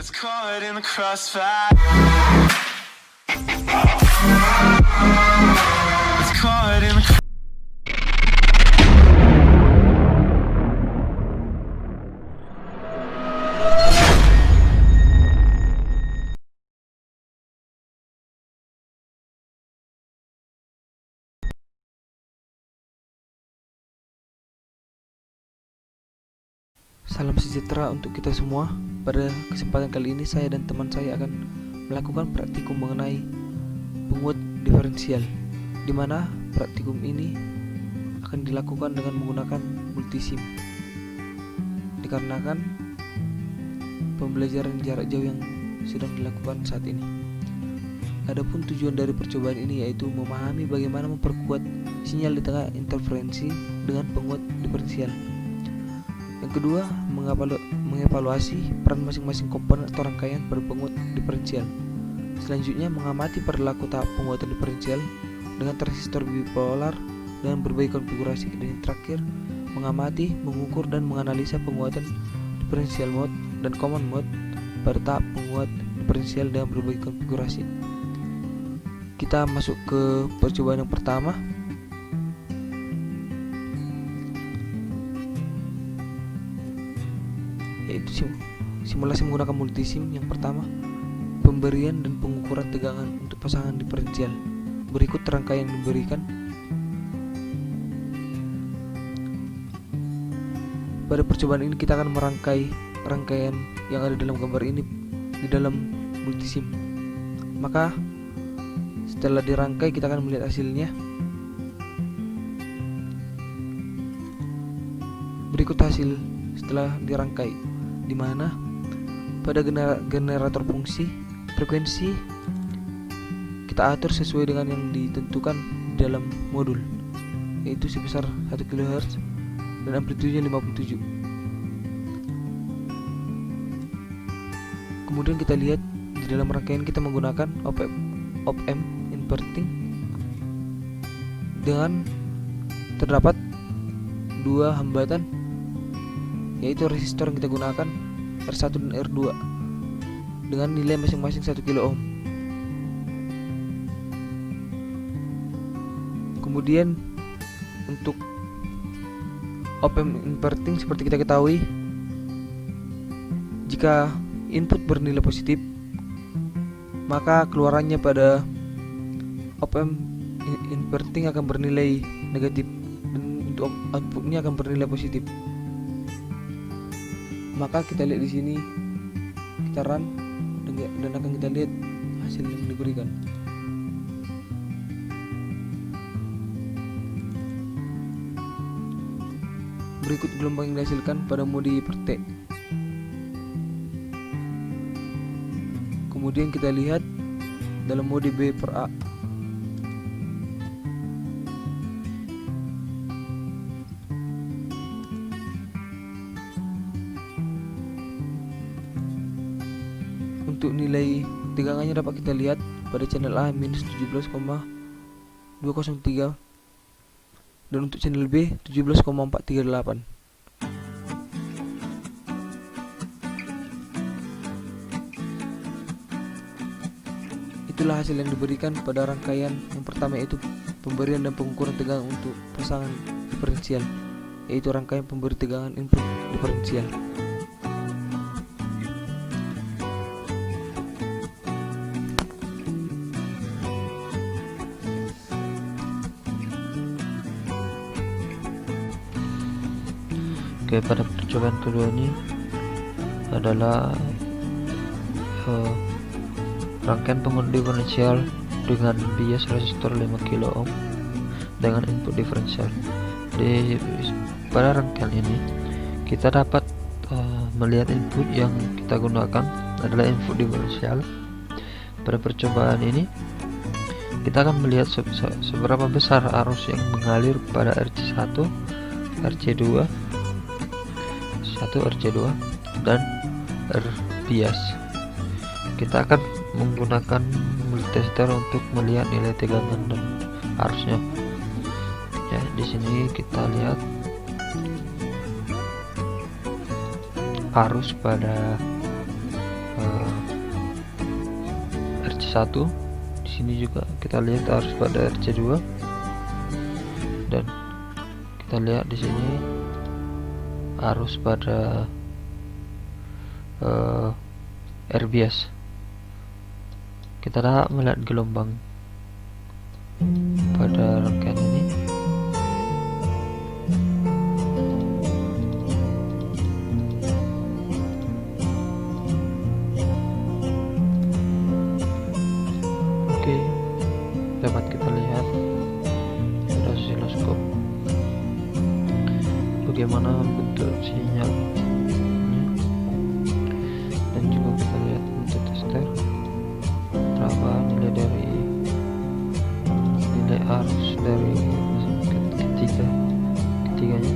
It's caught in the crossfire. It's caught in the Salam sejahtera untuk kita semua. Pada kesempatan kali ini saya dan teman saya akan melakukan praktikum mengenai penguat diferensial, di mana praktikum ini akan dilakukan dengan menggunakan multisim, dikarenakan pembelajaran jarak jauh yang sedang dilakukan saat ini. Adapun tujuan dari percobaan ini yaitu memahami bagaimana memperkuat sinyal di tengah interferensi dengan penguat diferensial. Yang kedua, mengevaluasi peran masing-masing komponen atau rangkaian pada penguat diferensial. Selanjutnya, mengamati perilaku tahap penguatan diferensial dengan transistor bipolar dengan berbagai konfigurasi. Dan yang terakhir, mengamati, mengukur, dan menganalisa penguatan diferensial mode dan common mode pada tahap penguat diferensial dengan berbagai konfigurasi. Kita masuk ke percobaan yang pertama. Yaitu simulasi menggunakan multisim. Yang pertama, pemberian dan pengukuran tegangan untuk pasangan diferensial. Berikut rangkaian yang diberikan. Pada percobaan ini kita akan merangkai rangkaian yang ada dalam gambar ini di dalam multisim. Maka setelah dirangkai kita akan melihat hasilnya. Berikut hasil setelah dirangkai, di mana pada generator fungsi frekuensi kita atur sesuai dengan yang ditentukan di dalam modul, yaitu sebesar 1 kHz dan amplitude 57. Kemudian kita lihat di dalam rangkaian kita menggunakan op-amp inverting dengan terdapat dua hambatan, yaitu resistor yang kita gunakan R1 dan R2 dengan nilai masing-masing 1 kilo ohm. Kemudian untuk op-amp inverting seperti kita ketahui, jika input bernilai positif maka keluarannya pada op-amp inverting akan bernilai negatif dan untuk outputnya akan bernilai positif. Maka kita lihat di sini, kita run dan akan kita lihat hasil yang diberikan. Berikut gelombang yang dihasilkan pada mode per T. Kemudian kita lihat dalam mode B per A. Untuk nilai tegangannya dapat kita lihat pada channel A minus 17,203 dan untuk channel B 17,438. Itulah hasil yang diberikan pada rangkaian yang pertama, yaitu pemberian dan pengukuran tegangan untuk pasangan diferensial, yaitu rangkaian pemberi tegangan input diferensial. Oke, pada percobaan kedua ini adalah rangkaian penguat diferensial dengan bias resistor 5 kilo ohm dengan input diferensial. Pada rangkaian ini kita dapat melihat input yang kita gunakan adalah input diferensial. Pada percobaan ini kita akan melihat seberapa besar arus yang mengalir pada RC1, RC2, RC2 dan R bias. Kita akan menggunakan multitester untuk melihat nilai tegangan dan arusnya. Ya, di sini kita lihat arus pada RC1. Di sini juga kita lihat arus pada RC2, dan kita lihat di sini arus pada RBS. Kita dapat melihat gelombang pada rangkaian ini. Oke, dapat kita lihat pada osiloskop bagaimana bentuk sinyal ini, dan juga kita lihat bentuk tester berapa nilai arus dari ketiganya.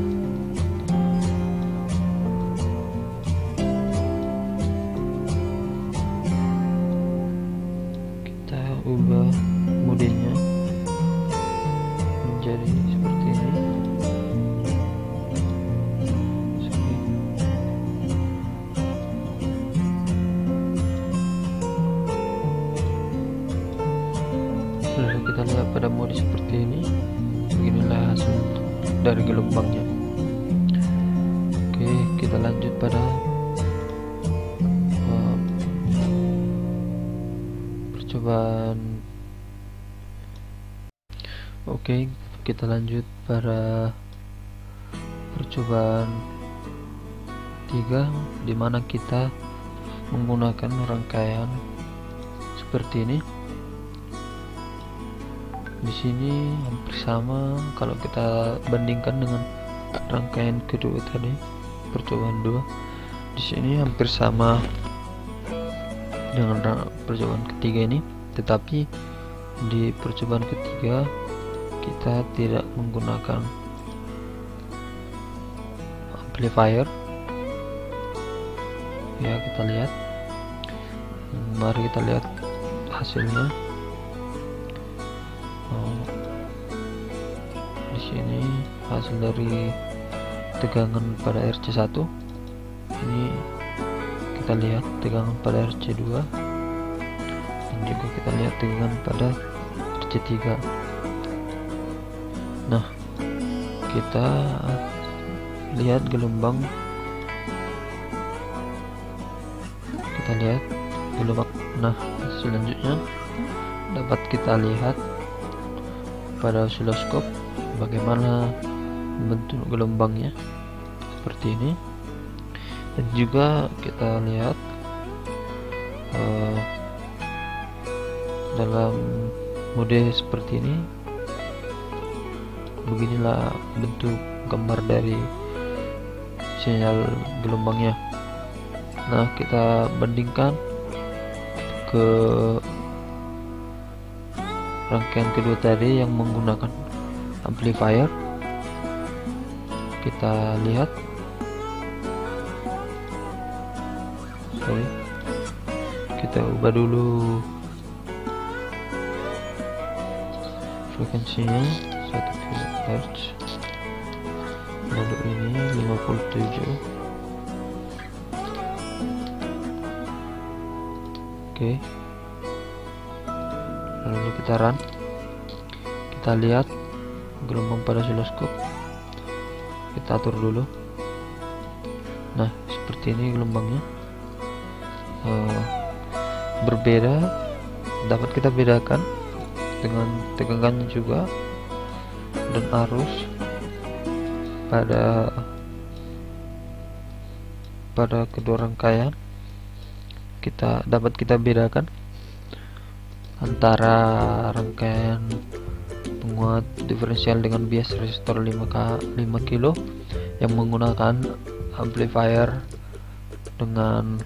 Kita ubah modenya menjadi seperti ini. Lalu kita lihat pada mode seperti ini, beginilah hasil dari gelombangnya. Oke, kita lanjut pada percobaan. Oke, kita lanjut pada percobaan 3, di mana kita menggunakan rangkaian seperti ini. Di sini hampir sama kalau kita bandingkan dengan rangkaian kedua tadi, percobaan 2. Di sini hampir sama dengan percobaan ketiga ini, tetapi di percobaan ketiga kita tidak menggunakan amplifier. Ya, kita lihat. Mari kita lihat hasilnya. Di sini hasil dari tegangan pada RC1. Ini kita lihat tegangan pada RC2, dan juga kita lihat tegangan pada RC3. Nah, kita lihat gelombang. Kita lihat gelombang. Nah, selanjutnya dapat kita lihat pada osiloskop bagaimana bentuk gelombangnya seperti ini, dan juga kita lihat dalam mode seperti ini, beginilah bentuk gambar dari sinyal gelombangnya. Nah, kita bandingkan ke rangkaian kedua tadi yang menggunakan amplifier. Kita lihat, kita ubah dulu frekuensinya 1 kHz, lalu ini 57. Oke, lalu kita run. Kita lihat gelombang pada osiloskop. Kita atur dulu. Nah, seperti ini gelombangnya. Berbeda, dapat kita bedakan dengan tegangannya juga, dan arus pada kedua rangkaian. Dapat kita bedakan antara rangkaian penguat diferensial dengan bias resistor 5 kilo yang menggunakan amplifier dengan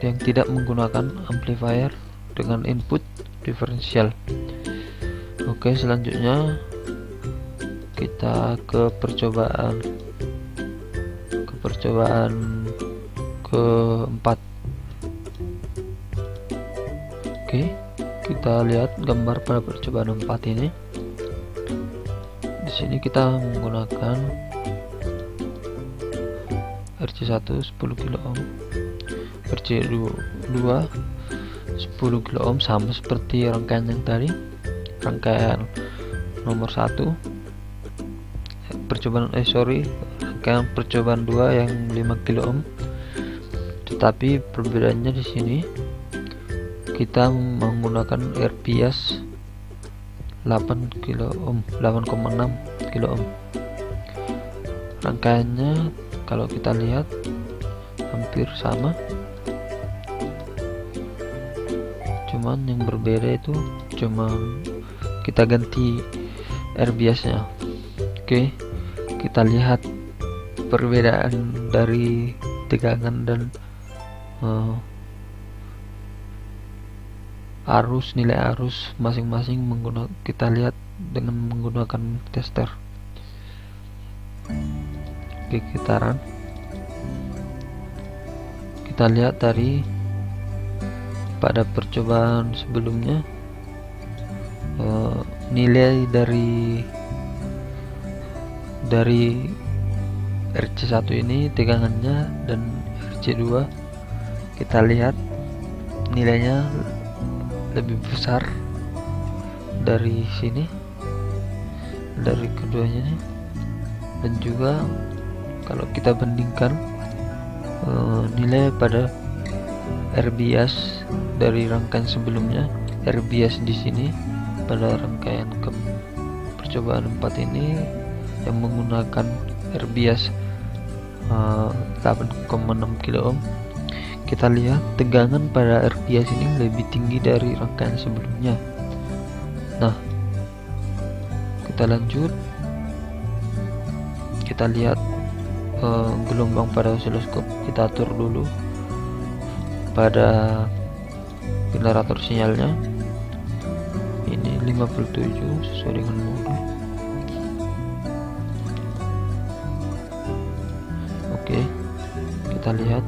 yang tidak menggunakan amplifier dengan input diferensial. Oke, selanjutnya kita ke percobaan keempat. Oke, kita lihat gambar pada percobaan 4 ini. Di sini kita menggunakan RC1 10 kilo ohm, RC2 10 kilo ohm, sama seperti rangkaian yang tadi, rangkaian nomor 1 rangkaian percobaan 2 yang 5 kilo ohm. Tetapi perbedaannya di sini kita menggunakan RBS 8 kilo ohm, 8,6 kilo ohm. Rangkaiannya kalau kita lihat hampir sama, cuman yang berbeda itu cuma kita ganti RBS nya. Oke, kita lihat perbedaan dari tegangan dan nilai arus masing-masing kita lihat dengan menggunakan tester. Oke, kita run. Kita lihat dari pada percobaan sebelumnya nilai dari RC1 ini tegangannya dan RC2 kita lihat nilainya lebih besar dari sini, dari keduanya nih. Dan juga kalau kita bandingkan nilai pada RBS dari rangkaian sebelumnya, RBS di sini pada rangkaian percobaan 4 ini yang menggunakan RBS 8,6 kilo ohm, kita lihat tegangan pada RBS ini lebih tinggi dari rangkaian sebelumnya. Nah, kita lanjut, kita lihat gelombang pada osiloskop. Kita atur dulu pada generator sinyalnya, ini 57 sesuai dengan modul. Oke, kita lihat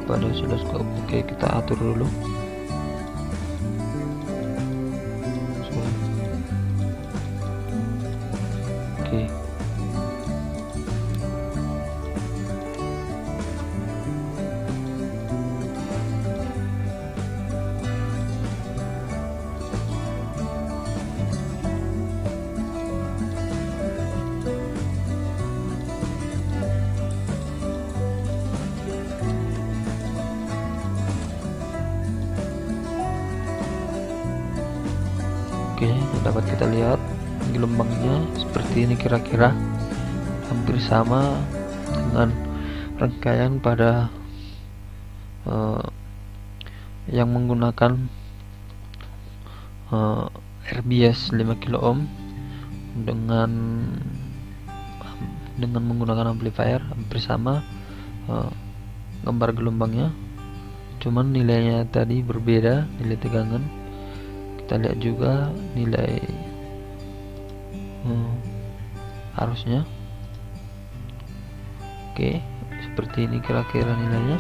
pada osiloskop. Oke, kita atur dulu. Oke, dapat kita lihat gelombangnya seperti ini, kira-kira hampir sama dengan rangkaian pada yang menggunakan RBS 5 kilo ohm dengan menggunakan amplifier, hampir sama gambar gelombangnya, cuman nilainya tadi berbeda, nilai tegangan. Kita lihat juga nilai arusnya. Oke, seperti ini kira-kira nilainya.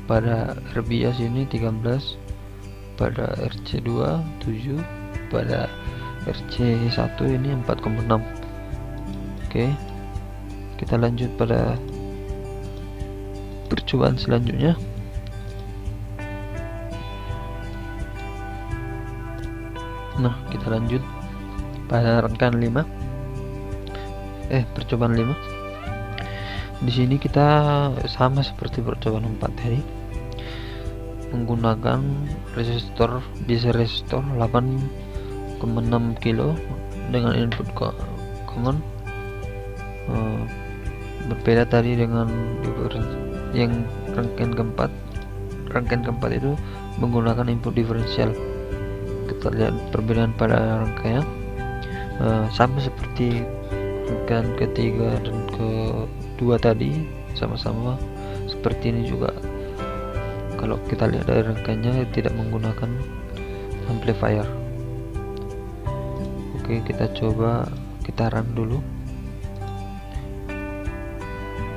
Pada RBS ini 13, pada RC2 7, pada RC1 ini 4,6. Oke, kita lanjut pada percobaan selanjutnya. Nah, kita lanjut pada rangkaian 5, percobaan 5. Di sini kita sama seperti percobaan 4 tadi, menggunakan resistor resistor 8,6 kilo dengan input common. Berbeda tadi dengan yang rangkaian keempat itu menggunakan input diferensial. Kita lihat perbedaan pada rangkaian sama seperti rangkaian ketiga dan kedua tadi, sama-sama seperti ini juga. Kalau kita lihat dari rangkaiannya tidak menggunakan amplifier. Oke, kita coba, kita run dulu.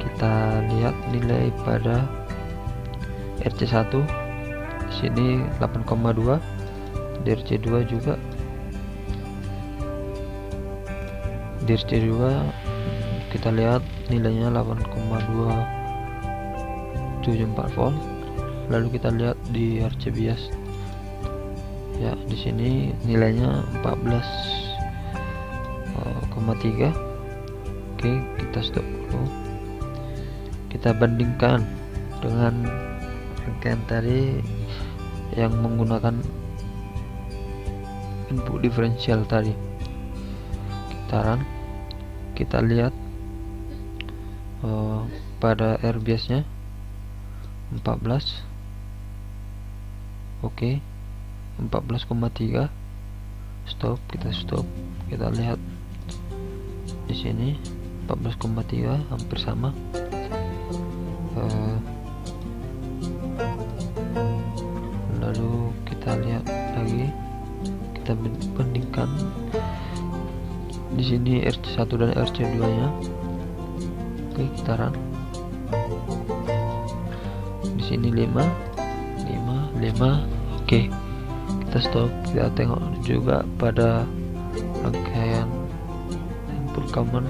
Kita lihat nilai pada RC1 di sini 8,2, di RC2 juga. Di RC2 kita lihat nilainya 8,274 volt. Lalu kita lihat di RC bias, ya di sini nilainya 14,3. Oke, kita stop dulu. Kita bandingkan dengan rangkaian tadi yang menggunakan input diferensial tadi. Kita lihat pada R biasnya 14. Oke, 14,3. Stop, kita stop. Kita lihat di sini 14,3, hampir sama. Lalu kita lihat lagi, kita bandingkan di sini RC1 dan RC2 nya. Oke, kita run. Di sini 5. Oke, kita stop. Kita tengok juga pada rangkaian input common.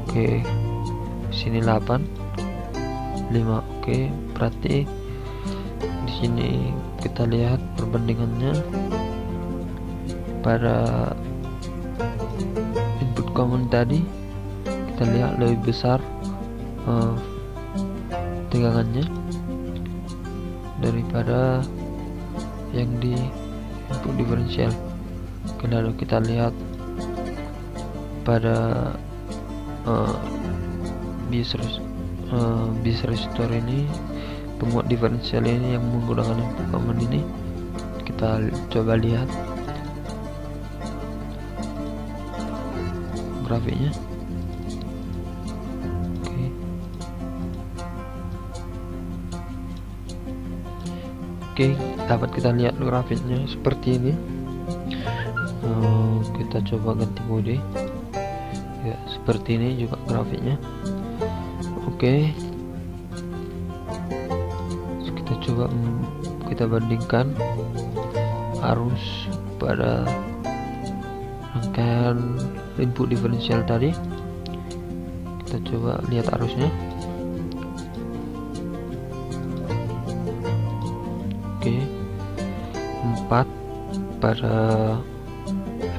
Oke, sini 8, 5. Oke, berarti di sini kita lihat perbandingannya pada input common tadi. Kita lihat lebih besar tegangannya daripada yang di input diferensial. Lalu kita lihat pada bias resistor ini, penguat diferensial ini yang menggunakan input common ini. Kita coba lihat grafiknya. Oke, dapat kita lihat grafiknya seperti ini. Kita coba ganti mode. Ya, seperti ini juga grafiknya. Oke, kita coba kita bandingkan arus pada rangkaian input diferensial tadi. Kita coba lihat arusnya. Oke, 4 pada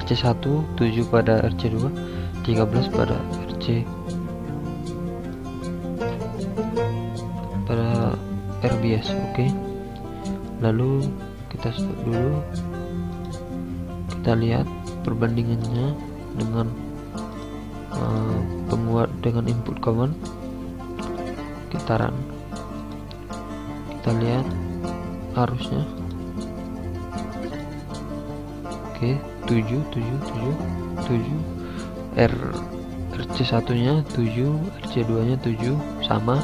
RC1, 7 pada RC2, 13 pada RBS. Oke, lalu kita stop dulu. Kita lihat perbandingannya dengan penguat dengan input common. Kita run. Kita lihat arusnya. Oke, 7 RC1 nya 7, RC2 nya 7, sama.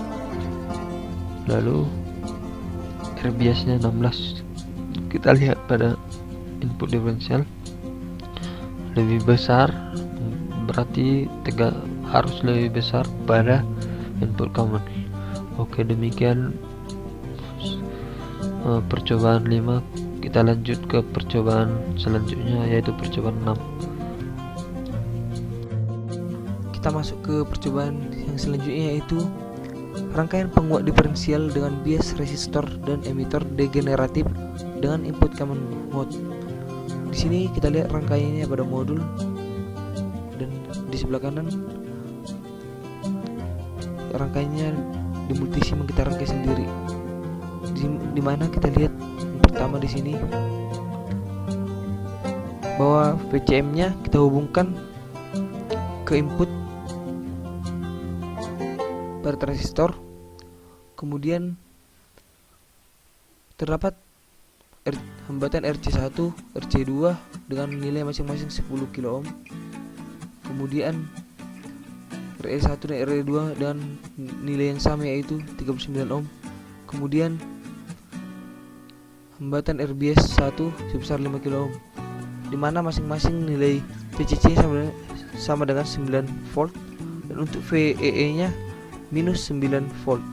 Lalu RBS nya 16. Kita lihat pada input diferensial lebih besar, berarti harus lebih besar pada input common. Oke, demikian percobaan 5. Kita lanjut ke percobaan selanjutnya, yaitu percobaan 6. Kita masuk ke percobaan yang selanjutnya, yaitu rangkaian penguat diferensial dengan bias resistor dan emitor degeneratif dengan input common mode. Di sini kita lihat rangkaiannya pada modul, dan di sebelah kanan rangkaiannya di multisim kita rangkai sendiri. Di mana kita lihat yang pertama di sini bahwa VCM-nya kita hubungkan ke input pada resistor, kemudian terdapat hambatan RC1, RC2 dengan nilai masing-masing 10 kilo ohm. Kemudian RE1 dan RE2 dengan nilai yang sama, yaitu 39 ohm. Kemudian hambatan RBS 1 sebesar 5 kilo ohm, dimana masing-masing nilai VCC sama dengan 9 volt, dan untuk VEE nya minus 9 volt.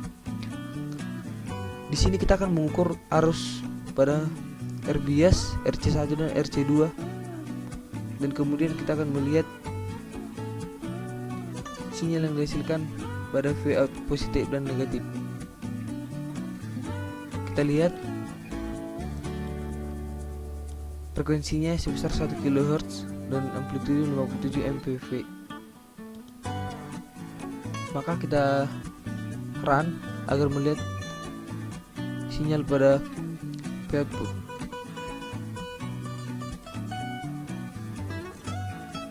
Di sini kita akan mengukur arus pada RBS, RC1 dan RC2, dan kemudian kita akan melihat sinyal yang dihasilkan pada Vout positif dan negatif. Kita lihat frekuensinya sebesar 1 kHz dan amplitude 57 mpv. Maka kita run agar melihat sinyal pada output.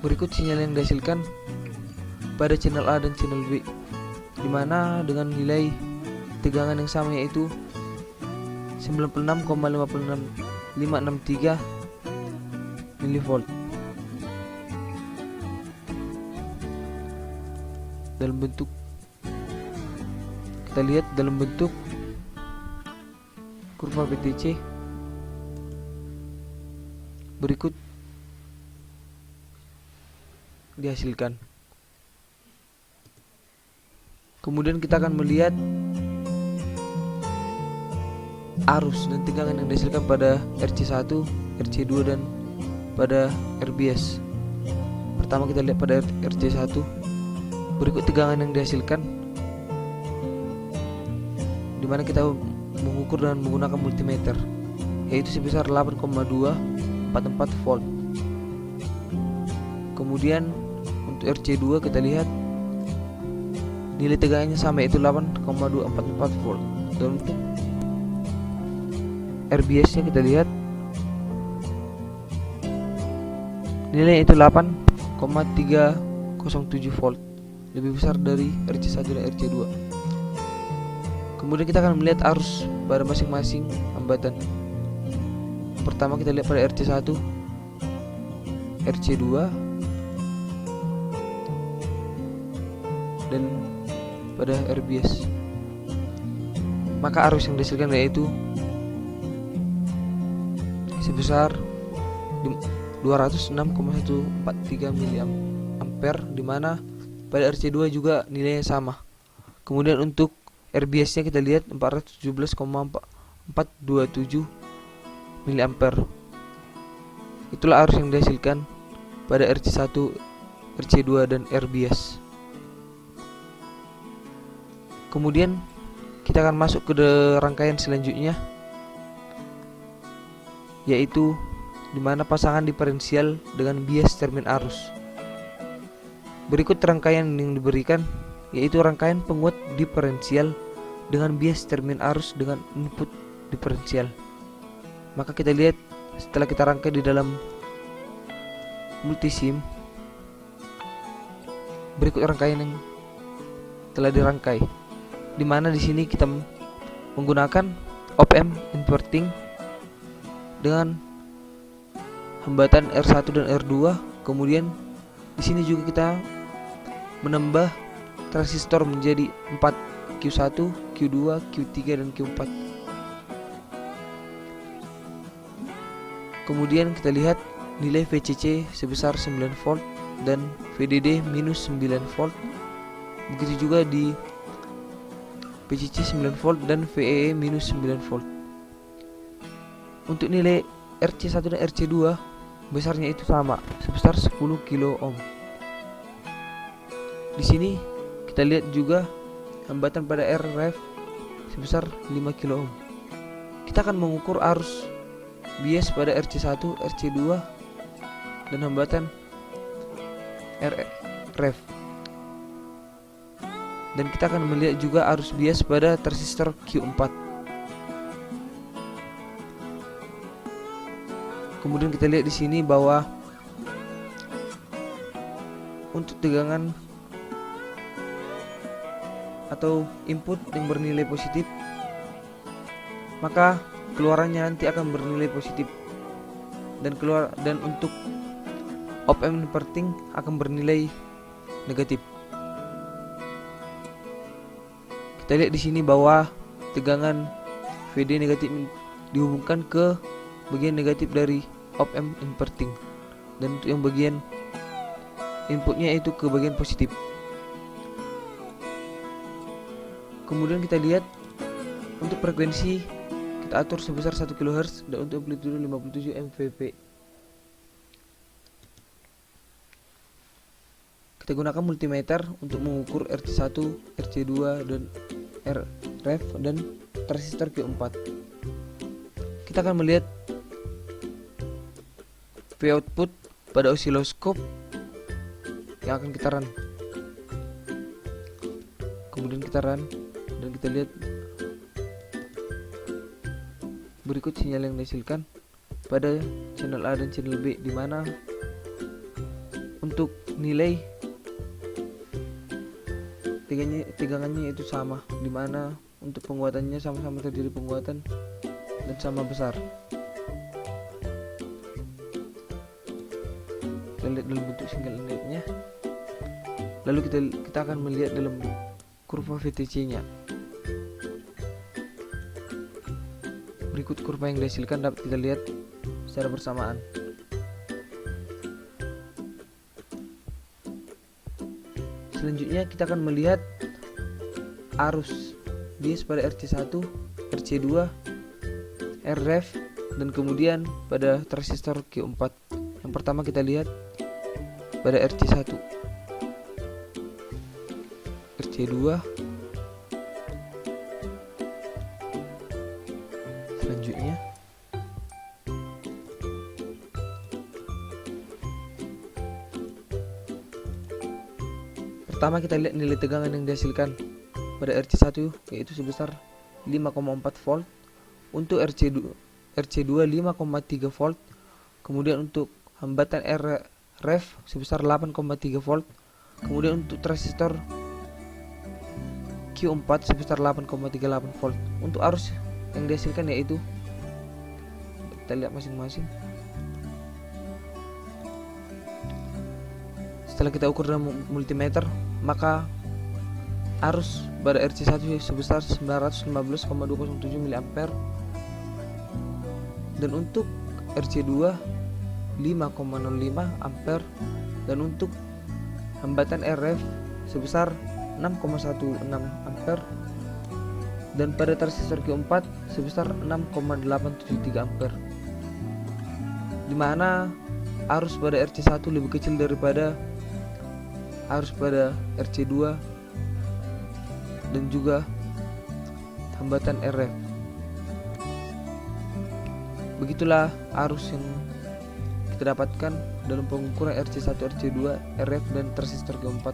Berikut sinyal yang dihasilkan pada channel A dan channel B, dimana dengan nilai tegangan yang sama, yaitu 96,563 mV. Dalam bentuk, kita lihat dalam bentuk kurva BTC berikut dihasilkan. Kemudian kita akan melihat arus dan tegangan yang dihasilkan pada RC1, RC2 dan pada RBS. Pertama kita lihat pada RC1. Berikut tegangan yang dihasilkan, dimana kita mengukur dengan menggunakan multimeter, yaitu sebesar 8,244 volt. Kemudian untuk RC2 kita lihat nilai tegangannya sama, yaitu 8,244 volt. Dan untuk RBS nya kita lihat nilai itu 8,307 volt, lebih besar dari RC1 dan RC2. Kemudian kita akan melihat arus pada masing-masing hambatan. Pertama kita lihat pada RC1, RC2 dan pada RBS. Maka arus yang dihasilkan yaitu sebesar 206,143 mA, dimana pada RC2 juga nilainya sama. Kemudian untuk RBS nya kita lihat 417,427 mA. Itulah arus yang dihasilkan pada RC1, RC2 dan RBS. Kemudian kita akan masuk ke rangkaian selanjutnya, yaitu dimana pasangan diferensial dengan bias termin arus. Berikut rangkaian yang diberikan, yaitu rangkaian penguat diferensial dengan bias termin arus dengan input diferensial. Maka kita lihat setelah kita rangkai di dalam multisim, berikut rangkaian yang telah dirangkai, dimana di sini kita menggunakan op-amp inverting dengan hambatan R1 dan R2. Kemudian di sini juga kita menambah transistor menjadi 4, Q1, Q2, Q3 dan Q4. Kemudian kita lihat nilai VCC sebesar 9 volt dan VDD minus 9 volt. Begitu juga di VCC 9 volt dan VEE minus 9 volt. Untuk nilai RC1 dan RC2 besarnya itu sama, sebesar 10 kilo ohm. Di sini kita lihat juga hambatan pada RREF sebesar 5 kilo ohm. Kita akan mengukur arus bias pada RC1, RC2 dan hambatan RREF. Dan kita akan melihat juga arus bias pada transistor Q4. Kemudian kita lihat di sini bahwa untuk tegangan atau input yang bernilai positif, maka keluarannya nanti akan bernilai positif, dan untuk op-amp inverting akan bernilai negatif. Kita lihat di sini bahwa tegangan VD negatif dihubungkan ke bagian negatif dari op-amp inverting, dan untuk yang bagian inputnya itu ke bagian positif. Kemudian kita lihat untuk frekuensi kita atur sebesar 1 kHz dan untuk amplitude 57 mVp. kita gunakan multimeter untuk mengukur RC1, RC2 dan Ref dan transistor Q4. Kita akan melihat V output pada osiloskop yang akan kita run. Kemudian kita run dan kita lihat berikut sinyal yang dihasilkan pada channel A dan channel B, di mana untuk nilai tegangannya itu sama, di mana untuk penguatannya sama-sama terjadi penguatan dan sama besar. Kita lihat dalam bentuk single inletnya. Lalu kita akan melihat dalam kurva VTC-nya. Berikut kurva yang dihasilkan dapat kita lihat secara bersamaan. Selanjutnya kita akan melihat arus bias pada RC1, RC2, Ref dan kemudian pada transistor Q4. Yang pertama kita lihat pada RC1, RC2, selanjutnya pertama kita lihat nilai tegangan yang dihasilkan pada RC1 yaitu sebesar 5,4 volt, untuk RC2 5,3 volt, kemudian untuk hambatan Ref sebesar 8,3 volt, kemudian untuk transistor Q4 sebesar 8,38 volt. Untuk arus yang dihasilkan yaitu, kita lihat masing-masing. Setelah kita ukur dengan multimeter, maka arus pada RC1 sebesar 915,207 mA, dan untuk RC2 5,05 ampere, dan untuk hambatan Rf sebesar 6,16 ampere, dan pada transistor Q4 sebesar 6,873 ampere, dimana arus pada RC1 lebih kecil daripada arus pada RC2 dan juga hambatan Rf. Begitulah arus yang kita dapatkan dalam pengukuran RC1, RC2, Rf dan transistor Q4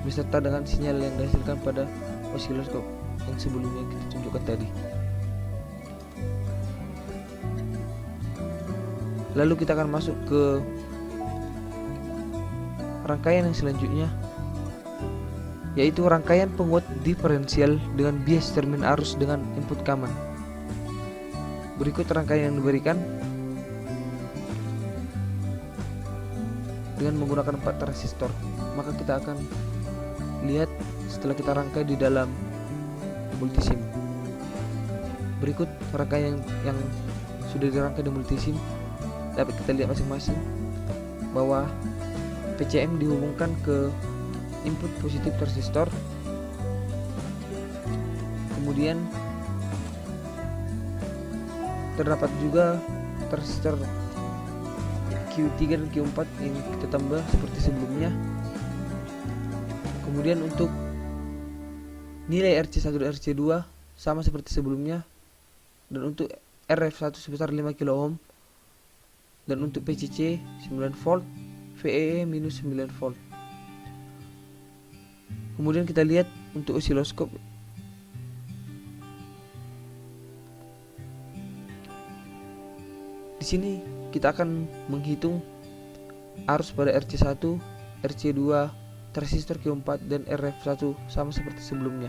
beserta dengan sinyal yang dihasilkan pada osiloskop yang sebelumnya kita tunjukkan tadi. Lalu kita akan masuk ke rangkaian yang selanjutnya, yaitu rangkaian penguat diferensial dengan bias termin arus dengan input common. Berikut rangkaian yang diberikan dengan menggunakan 4 transistor. Maka kita akan lihat setelah kita rangkai di dalam multisim. Berikut rangkaian yang sudah dirangkai di multisim, dapat kita lihat masing-masing bahwa PCM dihubungkan ke input positif transistor, kemudian terdapat juga transistor Q3 dan Q4 yang kita tambah seperti sebelumnya. Kemudian untuk nilai RC1 dan RC2 sama seperti sebelumnya, dan untuk Rf1 sebesar 5 kilo ohm, dan untuk PCC 9 volt, VEE minus 9 volt. Kemudian kita lihat untuk osiloskop. Di sini kita akan menghitung arus pada RC1, RC2, transistor Q4 dan Rf1 sama seperti sebelumnya,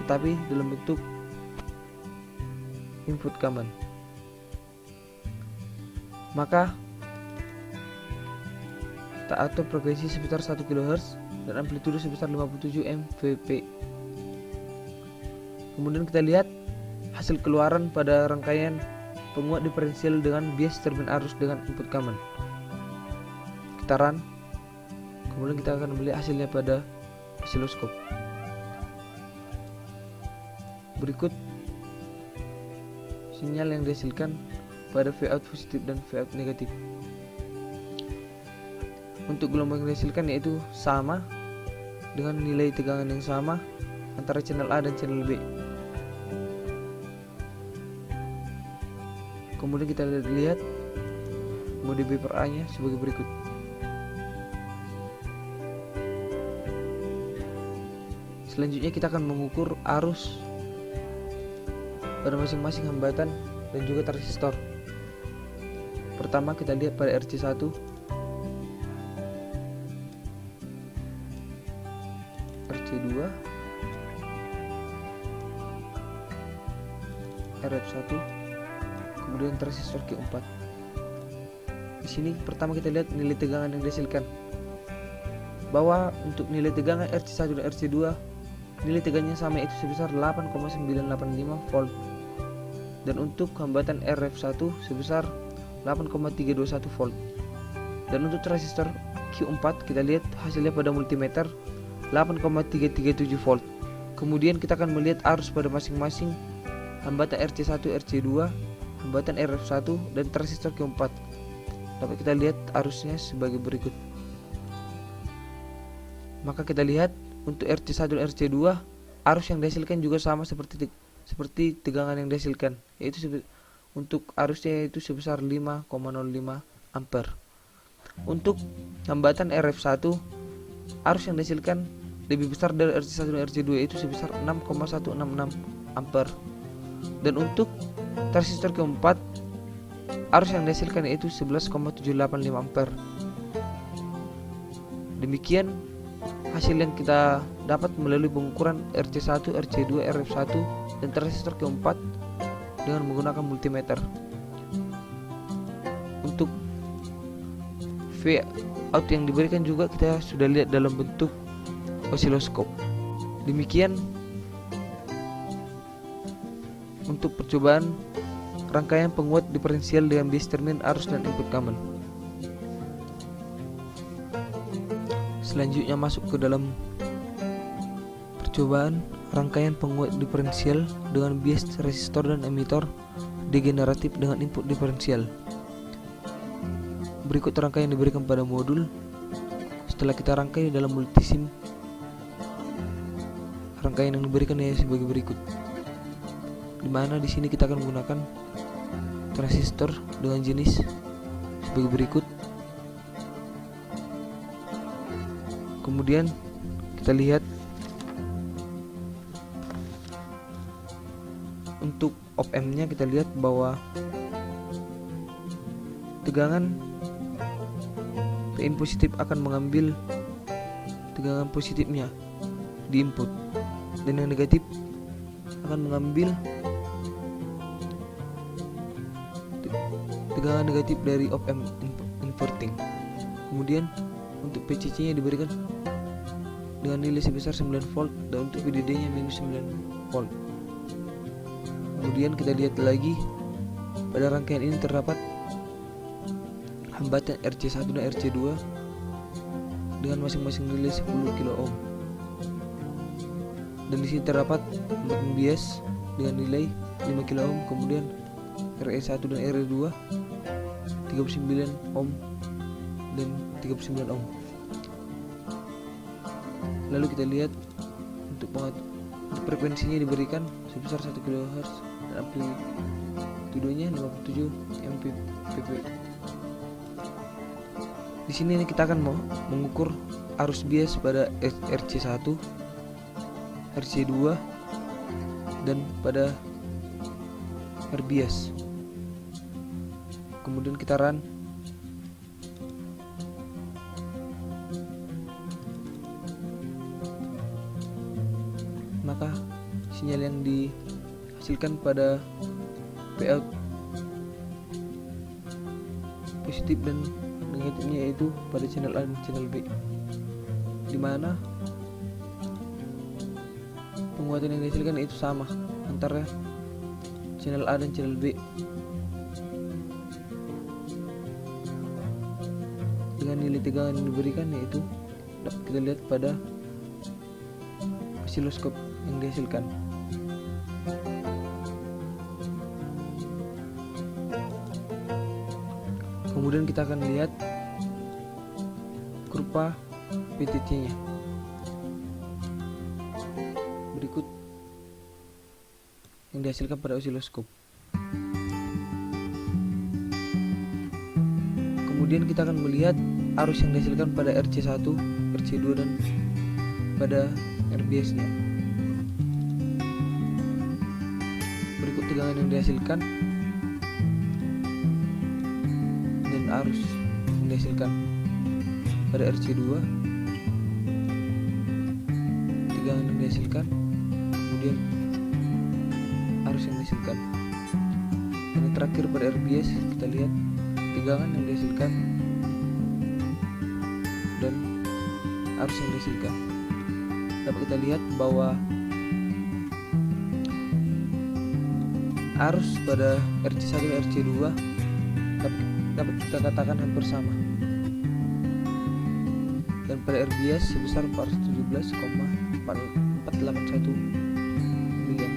tetapi dalam bentuk input common. Maka kita atur frekuensi sebesar 1 kHz dan amplitudo sebesar 57 mVp. Kemudian kita lihat hasil keluaran pada rangkaian penguat diferensial dengan bias termin arus dengan input common. Kita run, kemudian kita akan melihat hasilnya pada osiloskop. Berikut sinyal yang dihasilkan pada Vout positif dan Vout negatif. untuk gelombang yang dihasilkan yaitu sama dengan nilai tegangan yang sama antara channel A dan channel B. Kemudian kita lihat mode B per A nya sebagai berikut. Selanjutnya kita akan mengukur arus pada masing-masing hambatan dan juga transistor. Pertama kita lihat pada RC1, RC2, RF1, kemudian transistor Q4. Di sini pertama kita lihat nilai tegangan yang dihasilkan. Bahwa untuk nilai tegangan RC1 dan RC2 nilai tegangannya sama, yaitu sebesar 8,985 volt. Dan untuk hambatan RF1 sebesar 8,321 volt. Dan untuk transistor Q4 kita lihat hasilnya pada multimeter 8,337 volt. Kemudian kita akan melihat arus pada masing-masing hambatan RC1, RC2, hambatan RF1 dan transistor Q4. Dapat kita lihat arusnya sebagai berikut. Maka kita lihat untuk RC1 dan RC2 arus yang dihasilkan juga sama seperti tegangan yang dihasilkan, yaitu untuk arusnya yaitu sebesar 5,05 ampere. Untuk hambatan RF1 arus yang dihasilkan lebih besar dari RC1 dan RC2 yaitu sebesar 6,166 ampere. Dan untuk transistor Q4 arus yang dihasilkan yaitu 11,785 ampere. Demikian hasil yang kita dapat melalui pengukuran RC1, RC2, RF1 dan transistor Q4 dengan menggunakan multimeter. Untuk V out yang diberikan juga kita sudah lihat dalam bentuk osiloskop. Demikian untuk percobaan rangkaian penguat diferensial dengan bias termin arus dan input common. Selanjutnya masuk ke dalam percobaan rangkaian penguat diferensial dengan bias resistor dan emitor degeneratif dengan input diferensial. Berikut rangkaian yang diberikan pada modul. Setelah kita rangkai dalam multisim, rangkaian yang diberikan sebagai berikut. Dimana di sini kita akan menggunakan transistor dengan jenis sebagai berikut. Kemudian kita lihat untuk op-amp-nya, kita lihat bahwa tegangan Pin positif akan mengambil tegangan positifnya di input, dan yang negatif akan mengambil tegangan negatif dari op-amp inverting. Kemudian untuk PCC nya diberikan dengan nilai sebesar 9 volt dan untuk VDD nya minus 9 volt. Kemudian kita lihat lagi pada rangkaian ini terdapat hambatan RC1 dan RC2 dengan masing-masing nilai 10 kilo ohm. Dan di sini terdapat hambatan bias dengan nilai 5 kilo ohm, kemudian RE1 dan RE2 39 ohm dan 39 ohm. Lalu kita lihat untuk frekuensinya diberikan sebesar 1 kHz dan amplitudonya 57 mPpp. Di sini kita akan mengukur arus bias pada RC1, RC2 dan pada R bias. Kemudian kita run. Maka sinyal yang dihasilkan pada Pout positif dan negatifnya yaitu pada channel A dan channel B, dimana penguatan yang dihasilkan itu sama antara channel A dan channel B. Dengan nilai tegangan yang diberikan yaitu dapat kita lihat pada osiloskop yang dihasilkan. Kemudian kita akan lihat kurva VTC-nya. Berikut yang dihasilkan pada osiloskop. Kemudian kita akan melihat arus yang dihasilkan pada RC1, RC2 dan pada RBS-nya. Berikut tegangan yang dihasilkan dan arus yang dihasilkan pada RC2, tegangan yang dihasilkan, kemudian arus yang dihasilkan. Dan yang terakhir pada RBS kita lihat tegangan yang dihasilkan dan arus yang dihasilkan. Dapat kita lihat bahwa arus pada RC1 dan RC2 dapat kita katakan hampir sama, dan pada RBS sebesar 417,481 mA.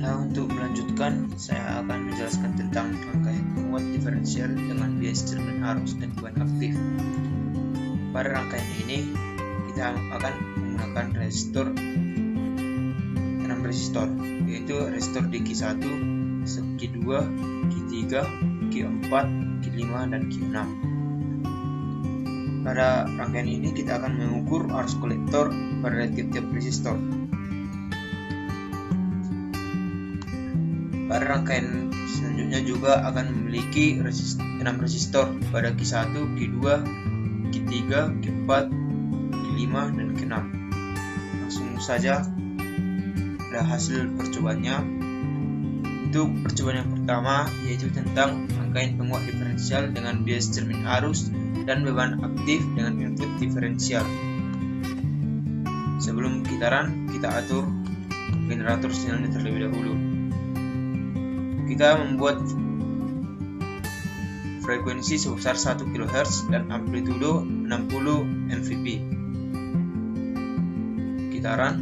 Untuk melanjutkan, saya akan menjelaskan tentang rangkaian penguat diferensial dengan bias cermin arus dan beban aktif. Pada rangkaian ini, kita akan menggunakan resistor 6 resistor, yaitu resistor di Q1, Q2, Q3, Q4, Q5, dan Q6. Pada rangkaian ini kita akan mengukur arus kolektor pada tiap-tiap resistor. Pada rangkaian selanjutnya juga akan memiliki 6 resistor pada Q1, Q2, Q3, Q4, Q5, dan Q6. Langsung saja pada hasil percobaannya. Untuk percobaan yang pertama yaitu tentang rangkaian penguat diferensial dengan bias cermin arus dan beban aktif dengan input diferensial. Sebelum kita run, kita atur generator sinyalnya terlebih dahulu. Kita membuat frekuensi sebesar 1 kHz dan amplitudo 60 mVp. Kita run.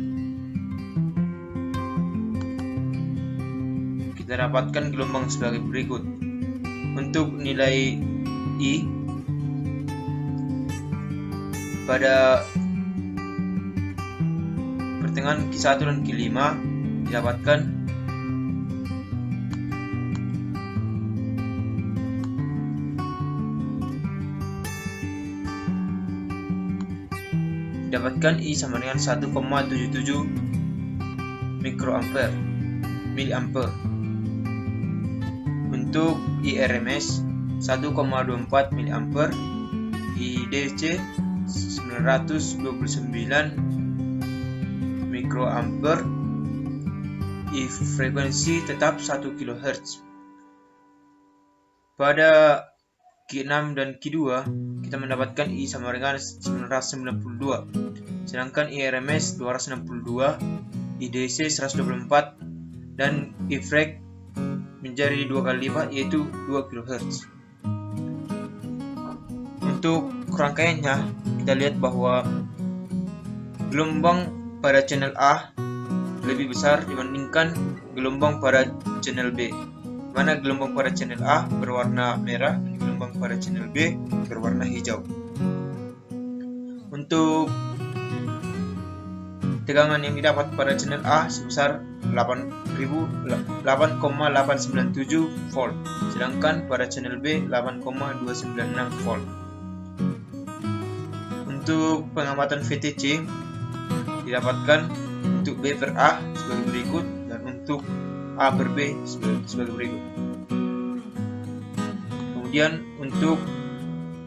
Kita dapatkan gelombang sebagai berikut. Untuk nilai I pada pertengahan Q1 dan Q5 didapatkan I sama dengan 1,77 miliampere. Untuk IRMS 1,24 miliampere, IDC 929 mikroampere, frekuensi tetap 1 kHz. Pada Q6 dan Q2 kita mendapatkan I sama dengan 992, sedangkan IRMS 262, IDC 124, dan I-frek menjadi 2 kali lipat yaitu 2 kHz. Untuk rangkaiannya kita lihat bahwa gelombang pada channel A lebih besar dibandingkan gelombang pada channel B, mana gelombang pada channel A berwarna merah dan gelombang pada channel B berwarna hijau. Untuk tegangan yang didapat pada channel A sebesar 8,897 volt, sedangkan pada channel B 8,296 volt. Untuk pengamatan VTC didapatkan untuk B per A sebagai berikut dan untuk A per B sebagai berikut. Kemudian untuk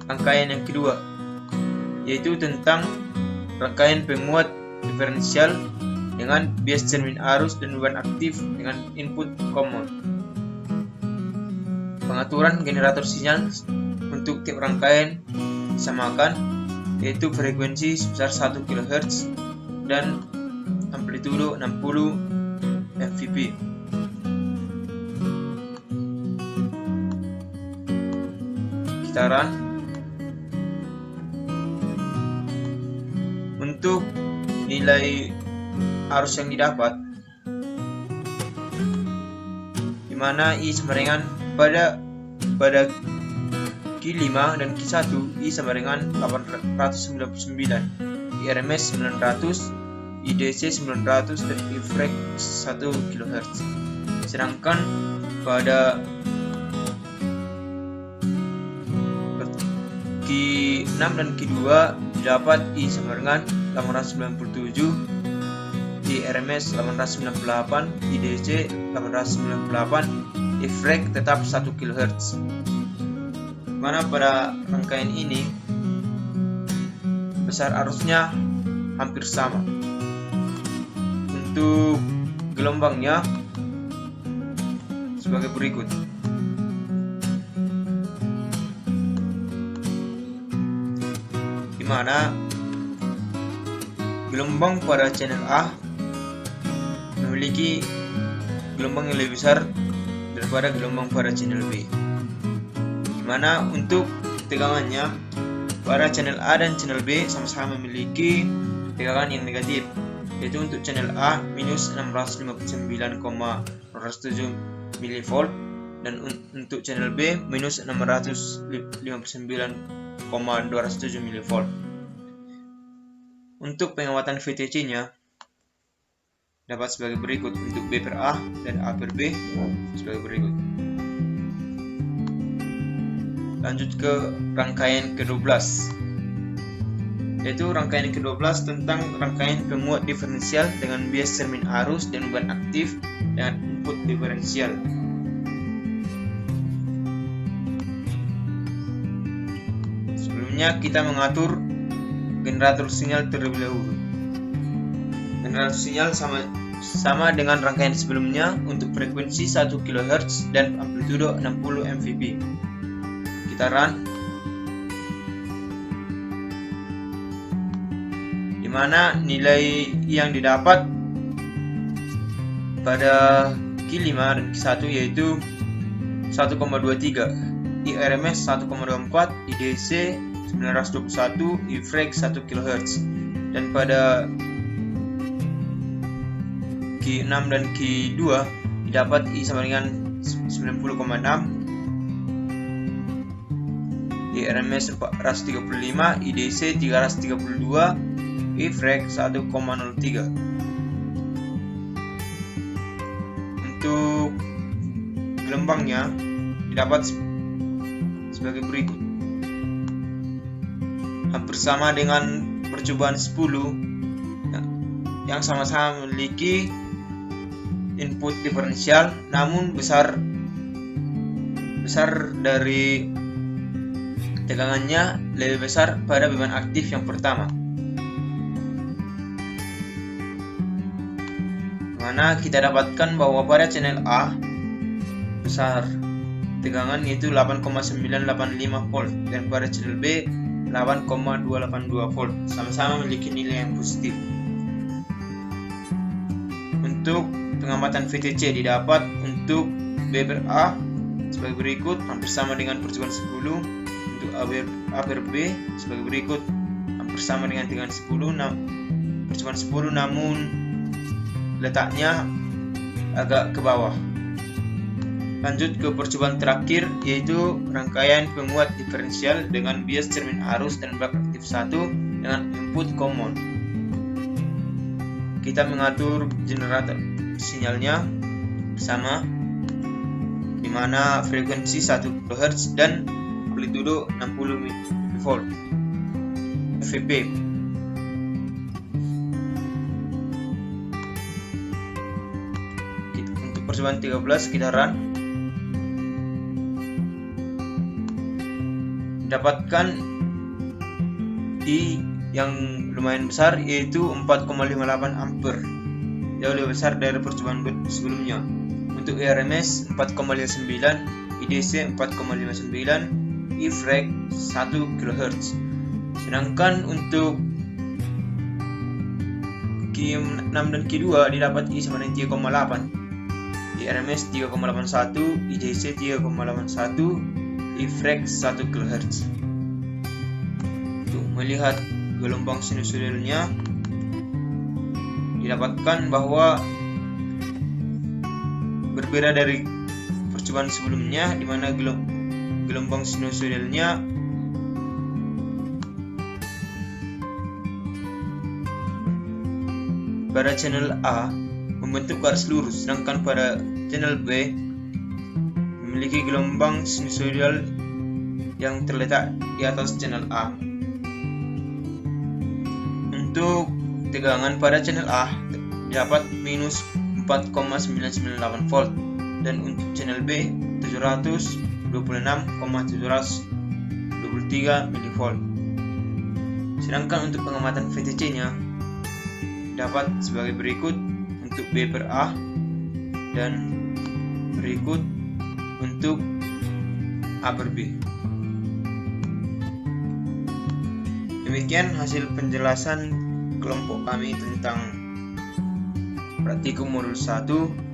rangkaian yang kedua yaitu tentang rangkaian penguat diferensial dengan bias cermin arus dan beban aktif dengan input common. Pengaturan generator sinyal untuk tiap rangkaian disamakan, yaitu frekuensi sebesar 1 kHz dan amplitudo 60 mVp. Kita run. Untuk nilai arus yang didapat di mana I sama dengan pada Q5 dan Q1 I sama dengan 899, IRMS 900, IDC 900 dan IFRAC 1 kHz. Sedangkan pada Q6 dan Q2 didapat I sama dengan 897, IRMS 898, IDC 898, IFRAC tetap 1 kHz. Mana pada rangkaian ini besar arusnya hampir sama. Untuk gelombangnya sebagai berikut. Di mana gelombang pada channel A memiliki gelombang yang lebih besar daripada gelombang pada channel B. Mana untuk tegangannya pada channel A dan channel B sama-sama memiliki tegangan yang negatif, yaitu untuk channel A minus 659,207 mV dan untuk channel B minus 659,207 mV. Untuk pengamatan VTC nya dapat sebagai berikut, untuk B per A dan A per B sebagai berikut. Lanjut ke rangkaian ke-12, yaitu rangkaian ke-12 tentang rangkaian penguat diferensial dengan bias cermin arus dan beban aktif dengan input diferensial. Sebelumnya kita mengatur generator sinyal terlebih dahulu. Generator sinyal sama dengan rangkaian sebelumnya untuk frekuensi 1 kHz dan amplitudo 60 mVp. Kita run, di mana nilai yang didapat pada Q5 dan Q1 yaitu 1,23, IRMS 1,24, IDC 921, IFRAC 1 kHz, dan pada Q6 dan Q2 didapat I sama dengan 90,6, IRMS 435, IDC 332, IFRAC 1,03. Untuk gelombangnya didapat sebagai berikut. Hampir sama dengan percobaan 10 yang sama-sama memiliki input diferensial, namun besar dari tegangannya lebih besar pada beban aktif yang pertama. Mana kita dapatkan bahwa pada channel A besar tegangan yaitu 8,985 volt dan pada channel B 8,282 volt, sama-sama memiliki nilai yang positif. Untuk pengamatan VTC didapat untuk B per A sebagai berikut, hampir sama dengan percobaan 10. Untuk A per B sebagai berikut, hampir sama dengan 10, percobaan 10 namun letaknya agak ke bawah. Lanjut ke percobaan terakhir, yaitu rangkaian penguat diferensial dengan bias cermin arus dan bak aktif 1 dengan input common. Kita mengatur generator sinyalnya sama, di mana frekuensi 1 kHz dan amplitudo 60 mV FVP. Untuk percobaan 13 kita run, dapatkan I yang lumayan besar yaitu 4,58 ampere, jauh lebih besar dari percobaan sebelumnya. Untuk IRMS 4,59, IDC 4,59, IFRAC 1 kHz. Sedangkan untuk Q6 dan Q2 didapat I sama dengan 3,8, IRMS 3,81, IDC 3,81, IFRAC 1 kHz. Untuk melihat gelombang sinusoidalnya didapatkan bahwa berbeda dari percobaan sebelumnya, di mana gelombang sinusoidalnya pada channel A membentuk garis lurus, sedangkan pada channel B memiliki gelombang sinusoidal yang terletak di atas channel A. Untuk tegangan pada channel A dapat minus 4,998 volt dan untuk channel B 726,723 mV. Sedangkan untuk pengamatan VTC-nya dapat sebagai berikut untuk B per A dan berikut untuk A per B. Demikian hasil penjelasan kelompok kami tentang praktikum modul 1.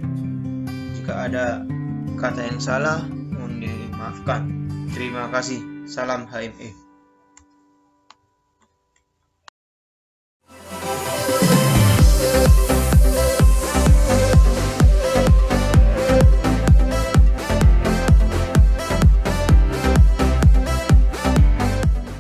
Jika ada kata yang salah, mohon dimaafkan. Terima kasih. Salam HME.